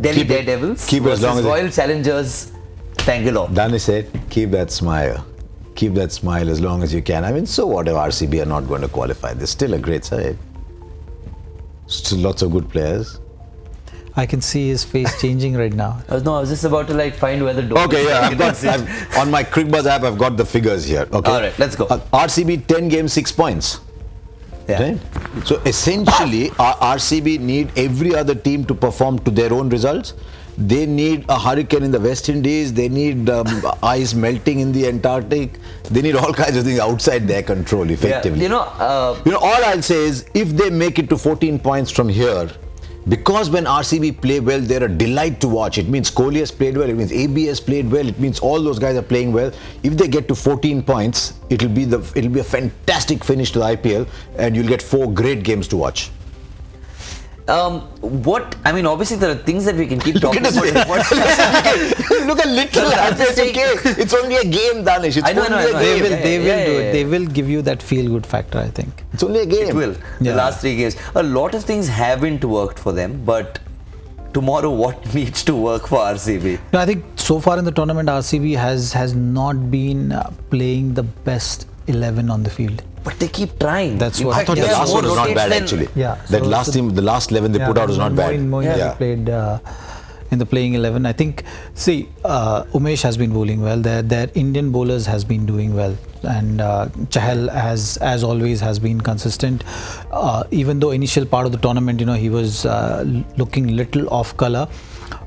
Delhi Daredevils versus Royal Challengers Bangalore. Danish said, keep that smile. Keep that smile as long as you can. I mean, so what if RCB are not going to qualify? They're still a great side. Still lots of good players. I can see his face changing right now. I was just about to like find where the door Okay, is. yeah, on my CricBuzz app, I've got the figures here. Okay. All right, let's go. RCB 10 games, 6 points. Yeah. Right? So essentially, RCB need every other team to perform to their own results. They need a hurricane in the West Indies. They need ice melting in the Antarctic. They need all kinds of things outside their control, effectively. Yeah. All I'll say is, if they make it to 14 points from here, because when RCB play well, they're a delight to watch. It means Kohli has played well. It means AB has played well. It means all those guys are playing well. If they get to 14 points, it'll be a fantastic finish to the IPL, and you'll get 4 great games to watch. Obviously there are things that we can keep talking about. Look at little. It's okay. It's only a game, Danish. It's only a game. They will do it. They will give you that feel-good factor, I think. It's only a game. It will. The last 3 games. A lot of things haven't worked for them, but tomorrow what needs to work for RCB? No, I think so far in the tournament, RCB has not been playing the best 11 on the field. But they keep trying. That's what I thought the last one was not bad, actually. Yeah. That last team, the last 11 they put out was not bad. Moeen played in the playing 11. I think, Umesh has been bowling well. Their Indian bowlers has been doing well. And Chahal, as always, has been consistent. Even though initial part of the tournament, he was looking little off colour.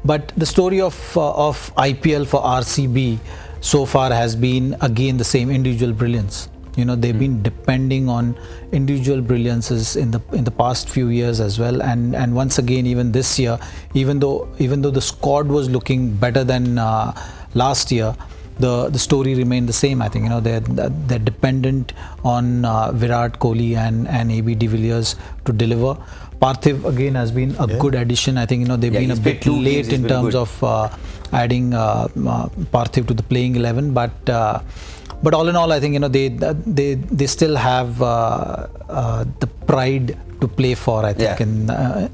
But the story of IPL for RCB so far has been, again, the same individual brilliance. They've been depending on individual brilliances in the past few years as well, and once again, even this year, even though the squad was looking better than last year, the story remained the same. I think they're dependent on Virat Kohli and AB de Villiers to deliver. Parthiv again has been a good addition. I think they've been a bit late in terms of adding Parthiv to the playing 11, but all in all, I think they still have the pride to play for. I think in the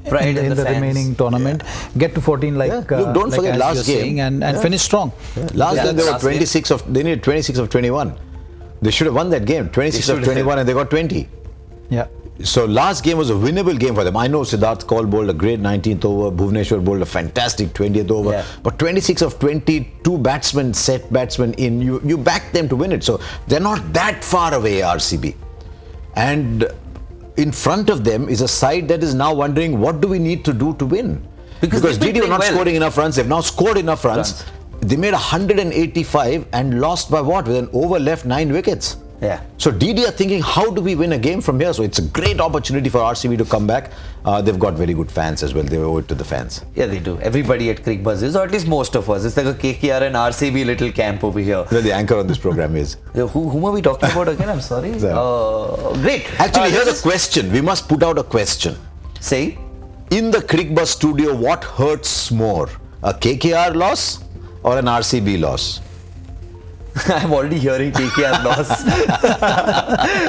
remaining tournament, get to 14 look, don't forget last game and finish strong. Last game they were 26 of. They needed 26 of 21. They should have won that game. 26 of 21, and they got 20. Yeah. So last game was a winnable game for them. I know Siddharth Kaul bowled a great 19th over, Bhuvneshwar bowled a fantastic 20th over, but 26 of 22 set batsmen in, you back them to win it. So they're not that far away, RCB. And in front of them is a side that is now wondering, what do we need to do to win? Because DD were not scoring enough runs. They've now scored enough runs. They made 185 and lost by what? With an over left 9 wickets. Yeah. So DD are thinking, how do we win a game from here? So it's a great opportunity for RCB to come back. They've got very good fans as well. They owe it to the fans. Yeah, they do. Everybody at CricBuzz is, or at least most of us. It's like a KKR and RCB little camp over here. Well, the anchor on this program is. Whom are we talking about again? I'm sorry. Great. Actually, here's a question. We must put out a question. Say? In the CricBuzz studio, what hurts more? A KKR loss or an RCB loss? I'm already hearing KKR loss.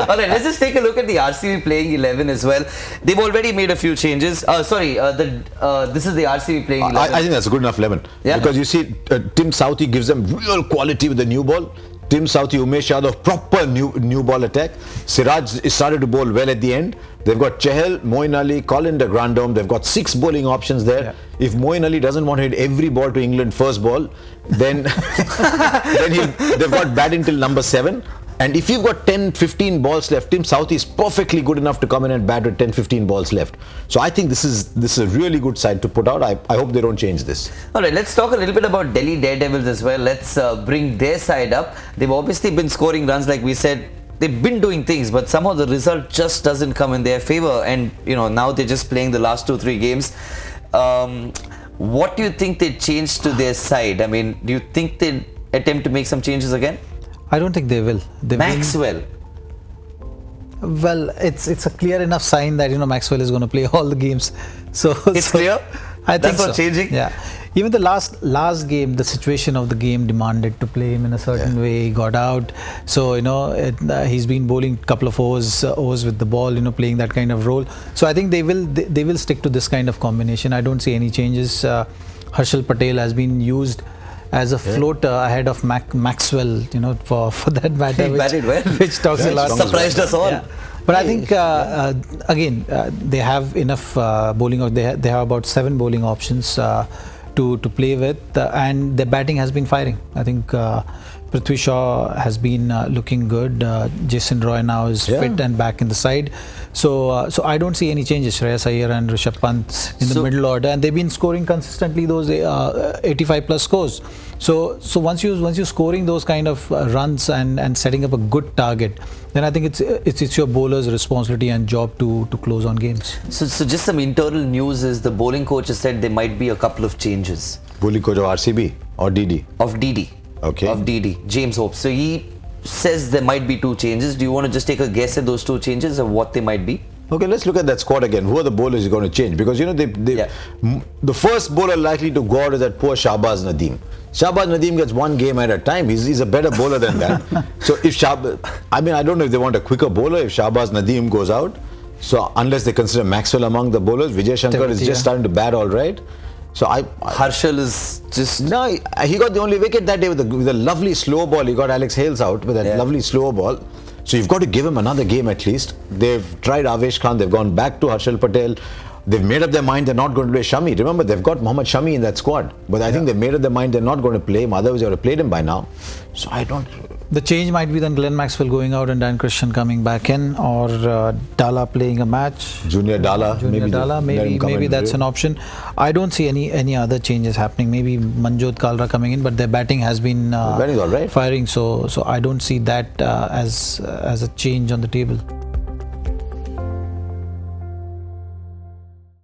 Alright, let's just take a look at the RCB playing 11 as well. They've already made a few changes. This is the RCB playing 11. I think that's a good enough 11. Yeah. Because you see, Tim Southee gives them real quality with the new ball. Tim Southee, Umesh Yadav, proper new ball attack. Siraj started to bowl well at the end. They've got Chahal, Moeen Ali, Colin de Grandhomme. They've got 6 bowling options there. Yeah. If Moeen Ali doesn't want to hit every ball to England first ball, then they've got batting till number 7. And if you've got 10-15 balls left, Tim Southee is perfectly good enough to come in and bat with 10-15 balls left. So I think this is a really good side to put out. I hope they don't change this. Alright, let's talk a little bit about Delhi Daredevils as well. Let's bring their side up. They've obviously been scoring runs, like we said. They've been doing things, but somehow the result just doesn't come in their favor. And now they're just playing the last 2-3 games. What do you think they changed to their side? I mean, do you think they attempt to make some changes again? I don't think they will. Maxwell. Well, it's a clear enough sign that Maxwell is going to play all the games. So it's clear. I think that's not changing. Yeah. Even the last game, the situation of the game demanded to play him in a certain way. He got out, so he's been bowling a couple of overs with the ball, playing that kind of role. So I think they will stick to this kind of combination. I don't see any changes Harshal Patel has been used as a floater ahead of Maxwell, for that matter. He batted well. Which talks a lot. Surprised us all. Yeah. But I think again they have enough bowling. They have about 7 bowling options to play with, and their batting has been firing. I think Prithvi Shaw has been looking good. Jason Roy now is fit and back in the side. So I don't see any changes. Shreyas Iyer and Rishabh Pant in the middle order, and they've been scoring consistently those 85 plus scores. So once you're scoring those kind of runs and setting up a good target, then I think it's your bowler's responsibility and job to close on games. So just some internal news is the bowling coach has said there might be a couple of changes. Bowling coach of RCB or DD? Of DD. Okay. Of DD. James Hope. So he says there might be 2 changes. Do you want to just take a guess at those 2 changes or what they might be? Okay, let's look at that squad again. Who are the bowlers you're going to change? Because the first bowler likely to go out is that poor Shahbaz Nadeem. Shahbaz Nadeem gets 1 game at a time. He's a better bowler than that. So if I don't know if they want a quicker bowler if Shahbaz Nadeem goes out. So unless they consider Maxwell among the bowlers, Vijay Shankar is just starting to bat all right. So Harshal is just... No, he got the only wicket that day with a lovely slow ball. He got Alex Hales out with that lovely slow ball. So you've got to give him another game at least. They've tried Avesh Khan. They've gone back to Harshal Patel. They've made up their mind they're not going to play Shami. Remember, they've got Mohammad Shami in that squad. But I think they've made up their mind they're not going to play him. Otherwise, they would have played him by now. So I don't... The change might be then Glenn Maxwell going out and Dan Christian coming back in, or Dala playing a match. Junior Dala. Maybe that's an option. I don't see any other changes happening. Maybe Manjot Kalra coming in, but their batting has been all right. firing. So I don't see that as a change on the table.